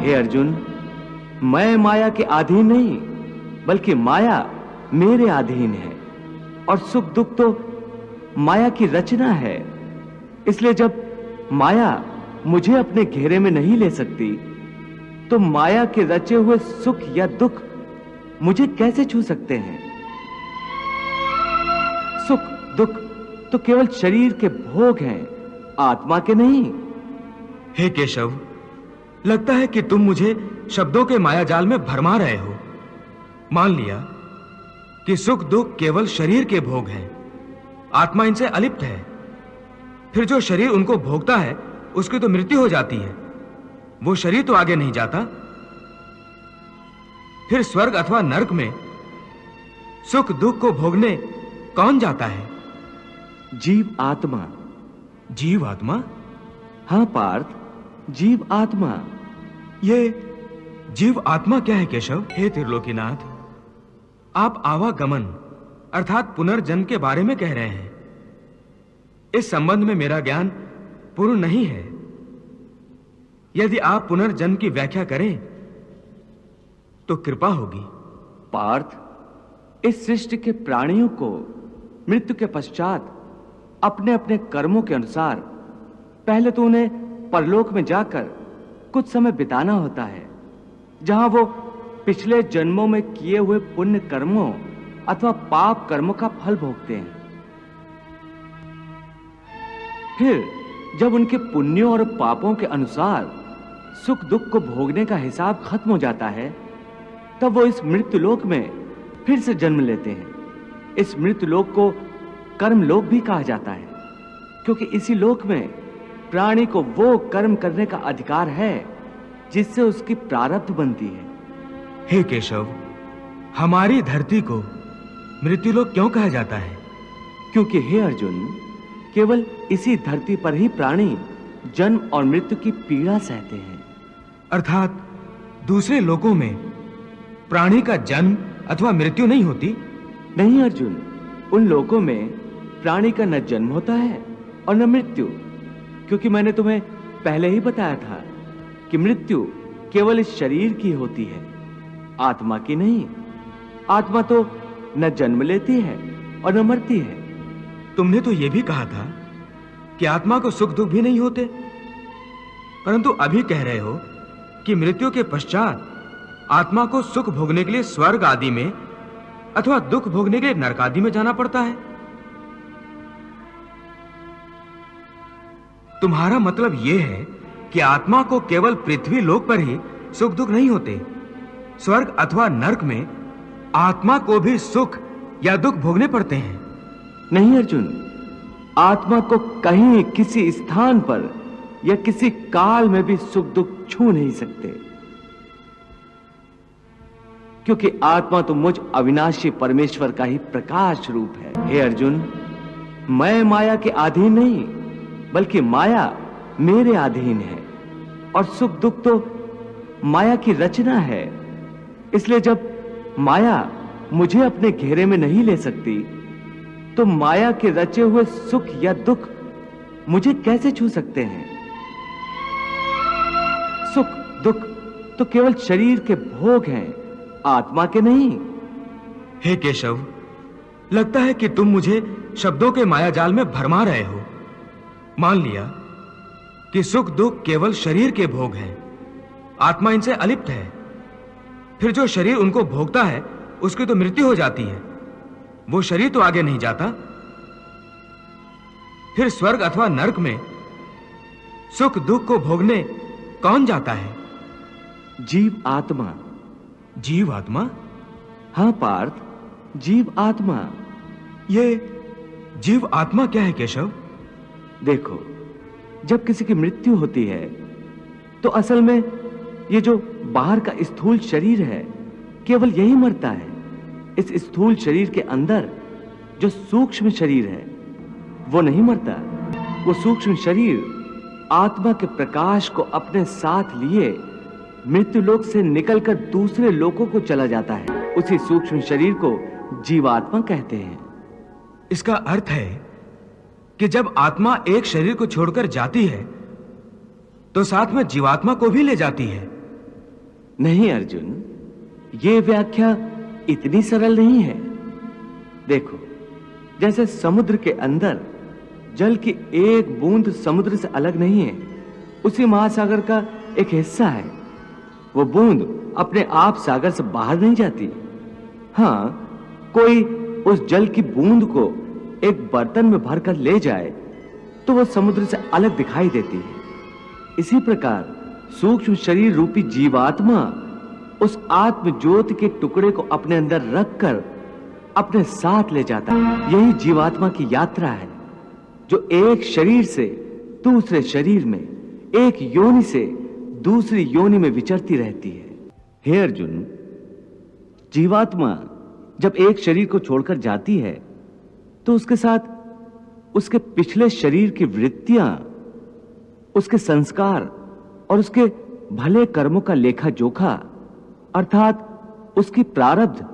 हे अर्जुन, मैं माया के अधीन नहीं, बल्कि माया मेरे अधीन है, और सुख दुख तो माया की रचना है। इसलिए जब माया मुझे अपने घेरे में नहीं ले सकती, तो माया के रचे हुए सुख या दुख मुझे कैसे छू सकते हैं? सुख दुख तो केवल शरीर के भोग हैं, आत्मा के नहीं। हे केशव, लगता है कि तुम मुझे शब्दों के माया जाल में भरमा रहे हो। मान लिया कि सुख दुख केवल शरीर के भोग हैं, आत्मा इनसे अलिप्त है। फिर जो शरीर उनको भोगता है उसकी तो मृत्यु हो जाती है, वो शरीर तो आगे नहीं जाता। फिर स्वर्ग अथवा नरक में सुख दुख को भोगने कौन जाता है? जीव आत्मा। जीव आत्मा? हां पार्थ, जीव आत्मा। ये जीव आत्मा क्या है केशव? हे त्रिलोकीनाथ, आप आवागमन अर्थात पुनर्जन्म के बारे में कह रहे हैं। इस संबंध में मेरा ज्ञान पूर्ण नहीं है। यदि आप पुनर्जन्म की व्याख्या करें तो कृपा होगी। पार्थ, इस सृष्टि के प्राणियों को मृत्यु के पश्चात अपने अपने कर्मों के अनुसार पहले तो उन्हें परलोक में जाकर कुछ समय बिताना होता है, जहां वो पिछले जन्मों में किए हुए पुण्य कर्मों अथवा पाप कर्मों का फल भोगते हैं। फिर जब उनके पुण्यों और पापों के अनुसार सुख दुख को भोगने का हिसाब खत्म हो जाता है, तब वो इस मृत्युलोक में फिर से जन्म लेते हैं। इस मृत्युलोक को कर्मलोक भी कहा जाता है, क्योंकि इसी लोक में प्राणी को वो कर्म करने का अधिकार है जिससे उसकी प्रारब्ध बनती है। हे केशव, हमारी धरती को मृत्युलोक क्यों कहा जाता है? क्योंकि हे अर्जुन, केवल इसी धरती पर ही प्राणी जन्म और मृत्यु की पीड़ा सहते हैं। अर्थात दूसरे लोकों में प्राणी का जन्म अथवा मृत्यु नहीं होती? नहीं अर्जुन, उन लोकों में प्राणी का न जन्म होता है और न मृत्यु, क्योंकि मैंने तुम्हें पहले ही बताया था कि मृत्यु केवल इस शरीर की होती है, आत्मा की नहीं। आत्मा तो न जन्म लेती है और न मरती है। तुमने तो यह भी कहा था कि आत्मा को सुख दुख भी नहीं होते, परंतु अभी कह रहे हो कि मृत्यु के पश्चात आत्मा को सुख भोगने के लिए स्वर्ग आदि में अथवा दुख भोगने के लिए नरक आदि में जाना पड़ता है। तुम्हारा मतलब यह है कि आत्मा को केवल पृथ्वी लोक पर ही सुख दुख नहीं होते, स्वर्ग अथवा नरक में आत्मा को भी सुख या दुख भोगने पड़ते हैं। नहीं अर्जुन, आत्मा को कहीं किसी स्थान पर या किसी काल में भी सुख दुख छू नहीं सकते, क्योंकि आत्मा तो मुझ अविनाशी परमेश्वर का ही प्रकाश रूप है। हे अर्जुन, मैं माया के अधीन नहीं, बल्कि माया मेरे अधीन है, और सुख दुख तो माया की रचना है। इसलिए जब माया मुझे अपने घेरे में नहीं ले सकती, तो माया के रचे हुए सुख या दुख मुझे कैसे छू सकते हैं? सुख दुख तो केवल शरीर के भोग हैं, आत्मा के नहीं। हे केशव, लगता है कि तुम मुझे शब्दों के माया जाल में भरमा रहे हो। मान लिया कि सुख दुख केवल शरीर के भोग हैं, आत्मा इनसे अलिप्त है। फिर जो शरीर उनको भोगता है उसकी तो मृत्यु हो जाती है, वो शरीर तो आगे नहीं जाता। फिर स्वर्ग अथवा नरक में सुख दुख को भोगने कौन जाता है? जीव आत्मा। जीव आत्मा? हां पार्थ, जीव आत्मा। ये जीव आत्मा क्या है केशव? देखो, जब किसी की मृत्यु होती है तो असल में ये जो बाहर का स्थूल शरीर है केवल यही मरता है। इस स्थूल शरीर के अंदर जो सूक्ष्म शरीर है वो नहीं मरता। वो सूक्ष्म शरीर आत्मा के प्रकाश को अपने साथ लिए मृत्यु लोक से निकलकर दूसरे लोकों को चला जाता है। उसी सूक्ष्म शरीर को जीवात्मा कहते हैं। इसका अर्थ है कि जब आत्मा एक शरीर को छोड़कर जाती है तो साथ में जीवात्मा को भी ले जाती है। नहीं अर्जुन, ये व्याख्या इतनी सरल नहीं है। देखो, जैसे समुद्र के अंदर जल की एक बूंद समुद्र से अलग नहीं है, उसी महासागर का एक हिस्सा है। वो बूंद अपने आप सागर से बाहर नहीं जाती। हाँ, कोई उस जल की बूंद को एक बर्तन में भरकर ले जाए तो वो समुद्र से अलग दिखाई देती है। इसी प्रकार सूक्ष्म शरीर रूपी जीवात्मा उस आत्म ज्योति के टुकड़े को अपने अंदर रखकर अपने साथ ले जाता है। यही जीवात्मा की यात्रा है, जो एक शरीर से दूसरे शरीर में, एक योनि से दूसरी योनि में विचरती रहती है। हे अर्जुन, जीवात्मा जब एक शरीर को छोड़कर जाती है तो उसके साथ उसके पिछले शरीर की वृत्तियां, उसके संस्कार और उसके भले कर्मों का लेखा जोखा अर्थात उसकी प्रारब्ध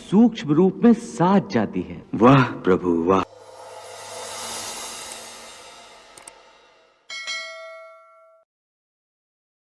सूक्ष्म रूप में साथ जाती है। वाह प्रभु वाह।